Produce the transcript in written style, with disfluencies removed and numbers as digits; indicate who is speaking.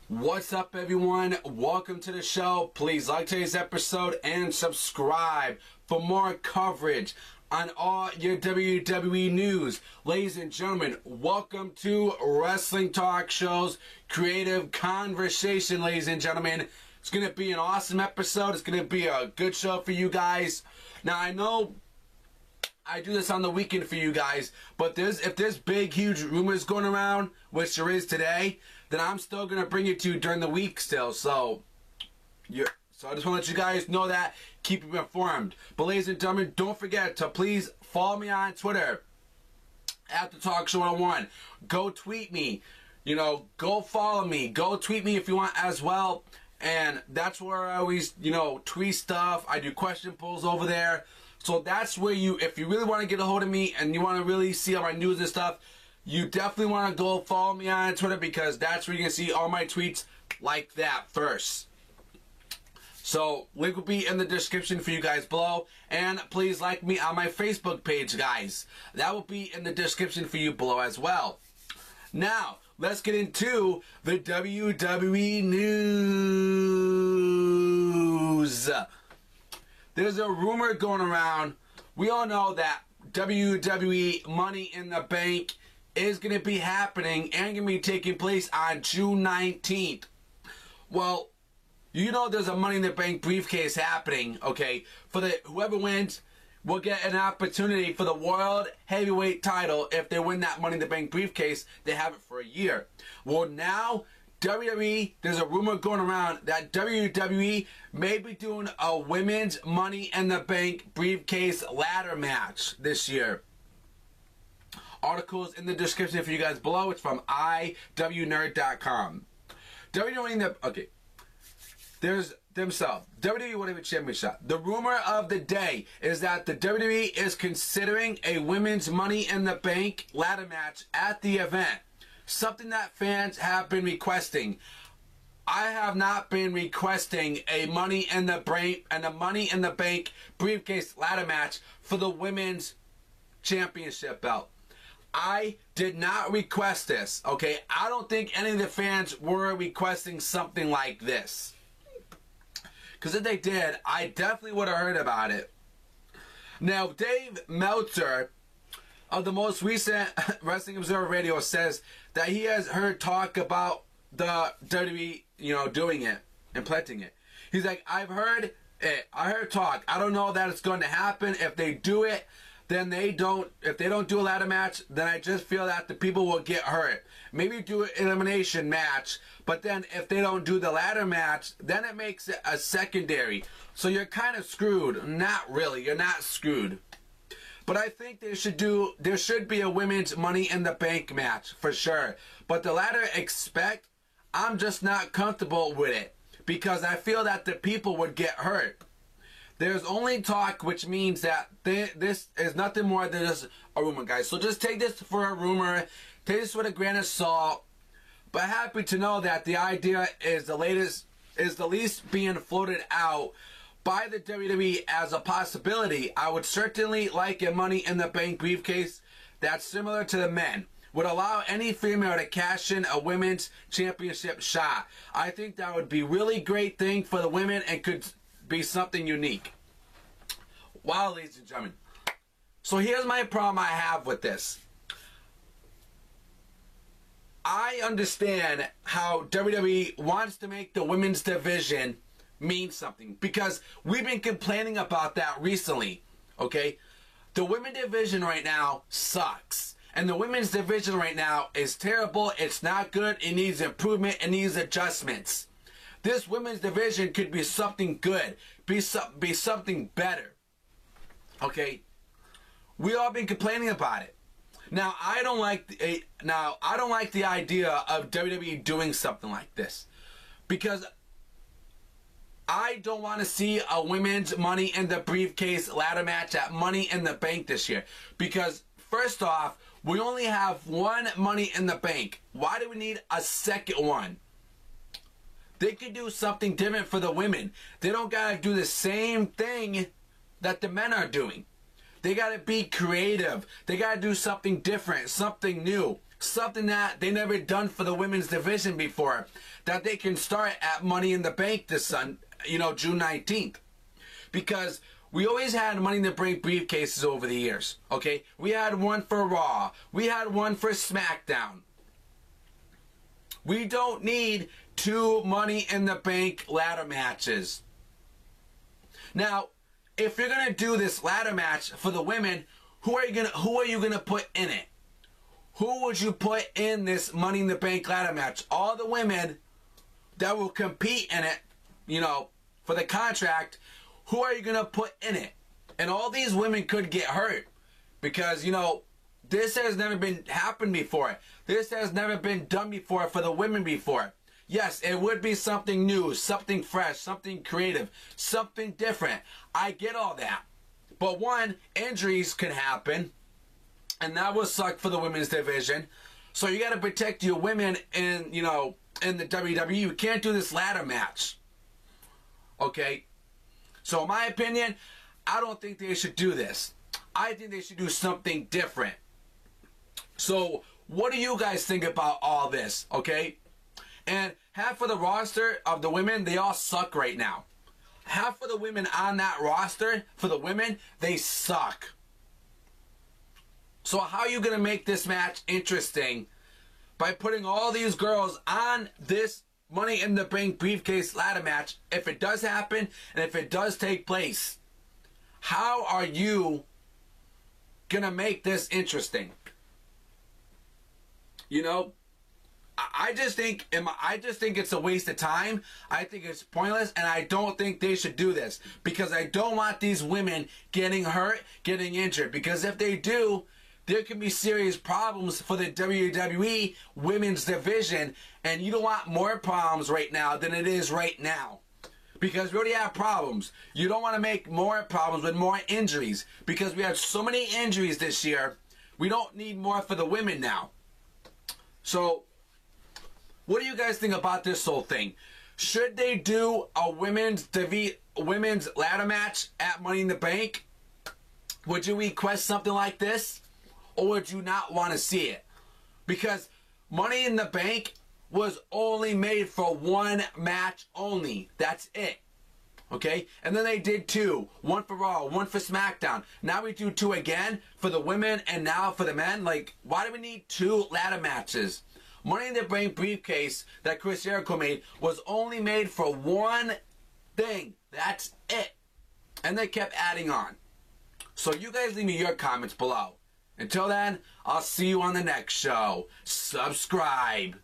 Speaker 1: What's up, everyone? Welcome to the show. Please like today's episode and subscribe for more coverage on all your WWE news. Ladies and gentlemen, welcome to Wrestling Talk Show's Creative Conversation, ladies and gentlemen. It's going to be an awesome episode. It's going to be a good show for you guys. Now, I know I do this on the weekend for you guys, but if there's big, huge rumors going around, which there is today, then I'm still going to bring it to you during the week still. So I just want to let you guys know that. Keep you informed. But ladies and gentlemen, don't forget to please follow me on Twitter at The Talk Show 101. Go tweet me. Go follow me. Go tweet me if you want as well. And that's where I always, tweet stuff. I do question polls over there. So that's where if you really want to get a hold of me and you want to really see all my news and stuff, you definitely want to go follow me on Twitter, because that's where you can see all my tweets like that first. So link will be in the description for you guys below. And please like me on my Facebook page, guys. That will be in the description for you below as well. Now, let's get into the WWE news. There's a rumor going around. We all know that WWE Money in the Bank is going to be happening and going to be taking place on June 19th. Well, there's a Money in the Bank briefcase happening, okay? For whoever wins will get an opportunity for the World Heavyweight title. If they win that Money in the Bank briefcase, they have it for a year. Well, now WWE, there's a rumor going around that WWE may be doing a women's Money in the Bank briefcase ladder match this year. Articles in the description for you guys below. It's from iwnerd.com. WWE, there's themselves. WWE Whatever Championship. The rumor of the day is that the WWE is considering a women's Money in the Bank ladder match at the event. Something that fans have been requesting. I have not been requesting a Money in the Bank briefcase ladder match for the women's championship belt. I did not request this, okay? I don't think any of the fans were requesting something like this. Because if they did, I definitely would have heard about it. Now, Dave Meltzer of the most recent Wrestling Observer Radio says that he has heard talk about the WWE, doing it, implementing it. He's like, I've heard it. I heard talk. I don't know that it's going to happen. If they do it, then they don't. If they don't do a ladder match, then I just feel that the people will get hurt. Maybe do an elimination match, but then if they don't do the ladder match, then it makes it a secondary. So you're kind of screwed. Not really. You're not screwed. But I think there should be a women's Money in the Bank match for sure. But the ladder I'm just not comfortable with it, because I feel that the people would get hurt. There's only talk, which means that this is nothing more than just a rumor, guys. So just take this for a rumor. Take this with a grain of salt. But happy to know that the idea is the least being floated out by the WWE as a possibility. I would certainly like a Money in the Bank briefcase that's similar to the men. Would allow any female to cash in a women's championship shot. I think that would be a really great thing for the women and could be something unique. Wow, ladies and gentlemen. So here's my problem I have with this. I understand how WWE wants to make the women's division mean something, because we've been complaining about that recently, okay? The women's division right now sucks. And the women's division right now is terrible. It's not good. It needs improvement. It needs adjustments. This women's division could be something good, be something better. Okay, we all been complaining about it. Now I don't like the idea of WWE doing something like this, because I don't want to see a women's Money in the Briefcase ladder match at Money in the Bank this year. Because first off, we only have one Money in the Bank. Why do we need a second one? They could do something different for the women. They don't gotta do the same thing that the men are doing. They gotta be creative. They gotta do something different, something new. something that they never done for the women's division before, that they can start at Money in the Bank this June 19th. Because we always had Money in the Bank briefcases over the years, okay? We had one for Raw. We had one for SmackDown. We don't need 2 Money in the Bank ladder matches. Now, if you're gonna do this ladder match for the women, who are you gonna put in it? Who would you put in this Money in the Bank ladder match? All the women that will compete in it, for the contract, who are you going to put in it? And all these women could get hurt because, this has never been happened before. This has never been done before for the women before. Yes, it would be something new, something fresh, something creative, something different. I get all that. But one, injuries could happen, and that will suck for the women's division. So you got to protect your women in the WWE. You can't do this ladder match. Okay? So in my opinion, I don't think they should do this. I think they should do something different. So what do you guys think about all this? Okay? And half of the roster of the women, they all suck right now. Half of the women on that roster, for the women, they suck. So how are you going to make this match interesting by putting all these girls on this Money in the Bank briefcase ladder match, if it does happen and if it does take place? How are you going to make this interesting? I just think it's a waste of time. I think it's pointless, and I don't think they should do this because I don't want these women getting hurt, getting injured, because if they do, there can be serious problems for the WWE women's division, and you don't want more problems right now than it is right now. Because we already have problems. You don't want to make more problems with more injuries, because we have so many injuries this year. We don't need more for the women now. So, what do you guys think about this whole thing? Should they do a women's ladder match at Money in the Bank? Would you request something like this? Or would you not want to see it? Because Money in the Bank was only made for one match only. That's it. Okay? And then they did 2. One for Raw, one for SmackDown. Now we do 2 again for the women and now for the men. Like, why do we need 2 ladder matches? Money in the Bank briefcase that Chris Jericho made was only made for one thing. That's it. And they kept adding on. So you guys leave me your comments below. Until then, I'll see you on the next show. Subscribe.